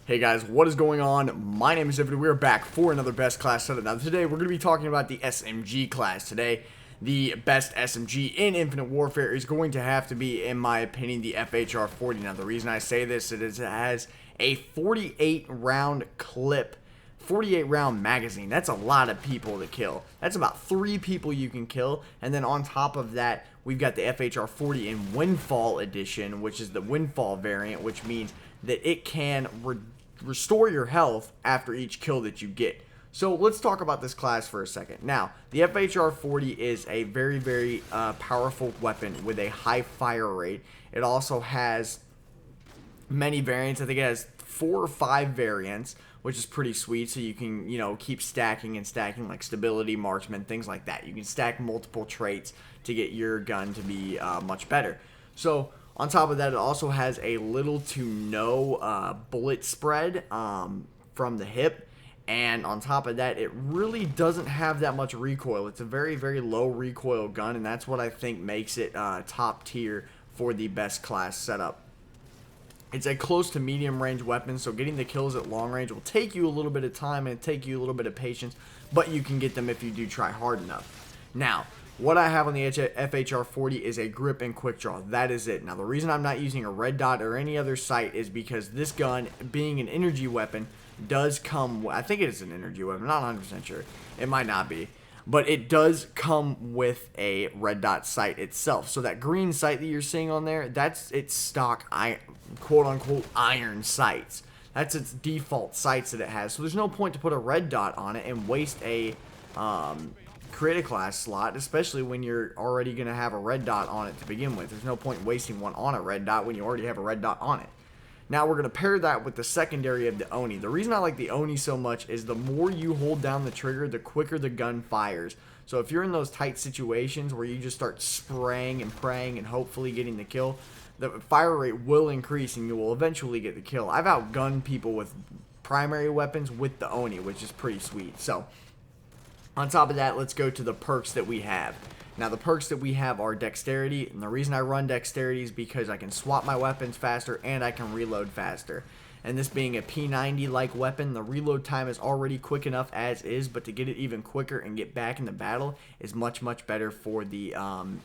Hey guys, what is going on? My name is Infinite. We are back for another best class setup. Now today we're going to be talking about the SMG class. Today, the best SMG in Infinite Warfare is going to have to be, in my opinion, the FHR-40. Now the reason I say this is it has a 48 round clip, 48 round magazine. That's a lot of people to kill. That's about 3 people you can kill. And then on top of that, we've got the FHR-40 in Windfall Edition, which is the Windfall variant, which means that it can restore your health after each kill that you get. So let's talk about this class for a second. Now, the FHR-40 is a very powerful weapon with a high fire rate. It also has many variants. I think it has 4 or 5 variants, which is pretty sweet. So you can, keep stacking and stacking, like stability, marksman, things like that. You can stack multiple traits to get your gun to be much better. So on top of that, it also has a little to no bullet spread from the hip. And on top of that, it really doesn't have that much recoil. It's a very low recoil gun, and that's what I think makes it top tier for the best class setup. It's a close to medium range weapon, so getting the kills at long range will take you a little bit of time and take you a little bit of patience, but you can get them if you do try hard enough. Now, what I have on the FHR-40 is a grip and quick draw. That is it. Now, the reason I'm not using a red dot or any other sight is because this gun, being an energy weapon, does come... I think it is an energy weapon. I'm not 100% sure. It might not be. But it does come with a red dot sight itself. So that green sight that you're seeing on there, that's its stock, quote-unquote, iron sights. That's its default sights that it has. So there's no point to put a red dot on it and waste a... create a class slot, especially when you're already going to have a red dot on it to begin with. There's no point in wasting one on a red dot when you already have a red dot on it. Now we're going to pair that with the secondary of the Oni. The reason I like the Oni so much is the more you hold down the trigger, the quicker the gun fires. So if you're in those tight situations where you just start spraying and praying and hopefully getting the kill, the fire rate will increase and you will eventually get the kill. I've outgunned people with primary weapons with the Oni, which is pretty sweet. So on top of that, let's go to the perks that we have. Now, the perks that we have are dexterity, and the reason I run dexterity is because I can swap my weapons faster and I can reload faster. And this being a P90-like weapon, the reload time is already quick enough as is, but to get it even quicker and get back in the battle is much better for the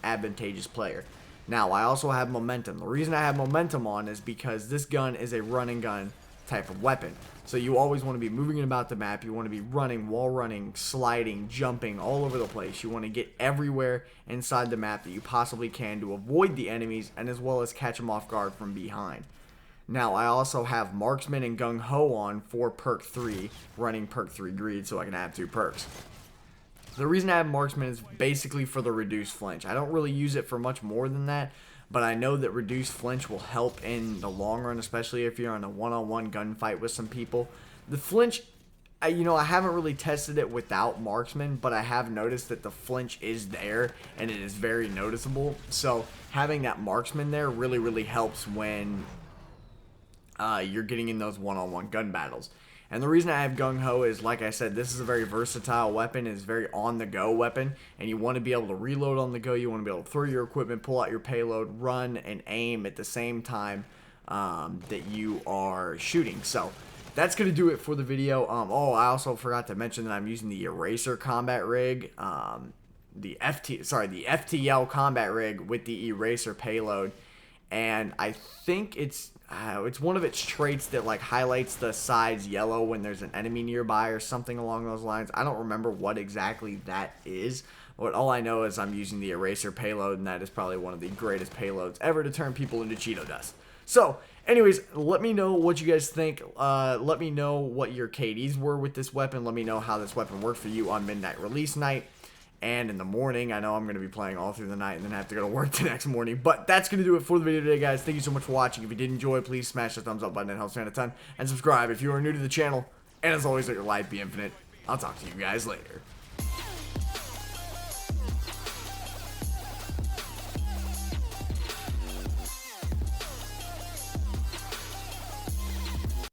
advantageous player. Now, I also have momentum. The reason I have momentum on is because this gun is a run and gun type of weapon. So you always want to be moving about the map. You want to be running, wall running, sliding, jumping all over the place. You want to get everywhere inside the map that you possibly can to avoid the enemies and as well as catch them off guard from behind. Now, I also have Marksman and Gung Ho on for perk 3, running perk 3 greed so I can have 2 perks. The reason I have Marksman is basically for the reduced flinch. I don't really use it for much more than that, but I know that reduced flinch will help in the long run, especially if you're in a one-on-one gunfight with some people. The flinch, I haven't really tested it without Marksman, but I have noticed that the flinch is there, and it is very noticeable. So having that Marksman there really helps when you're getting in those one-on-one gun battles. And the reason I have Gung Ho is, like I said, this is a very versatile weapon. It's a very on-the-go weapon, and you want to be able to reload on the go. You want to be able to throw your equipment, pull out your payload, run, and aim at the same time that you are shooting. So that's going to do it for the video. I also forgot to mention that I'm using the Eraser combat rig, the FTL combat rig with the Eraser payload, and I think it's one of its traits that like highlights the sides yellow when there's an enemy nearby or something along those lines. I don't remember what exactly that is, but all I know is I'm using the Eraser payload, and that is probably one of the greatest payloads ever to turn people into Cheeto dust. So anyways, let me know what you guys think. Let me know what your KDs were with this weapon. Let me know how this weapon worked for you on midnight release night. And in the morning, I know I'm going to be playing all through the night and then have to go to work the next morning. But that's going to do it for the video today, guys. Thank you so much for watching. If you did enjoy, please smash the thumbs up button. It helps me out a ton. And subscribe if you are new to the channel. And as always, let your life be infinite. I'll talk to you guys later.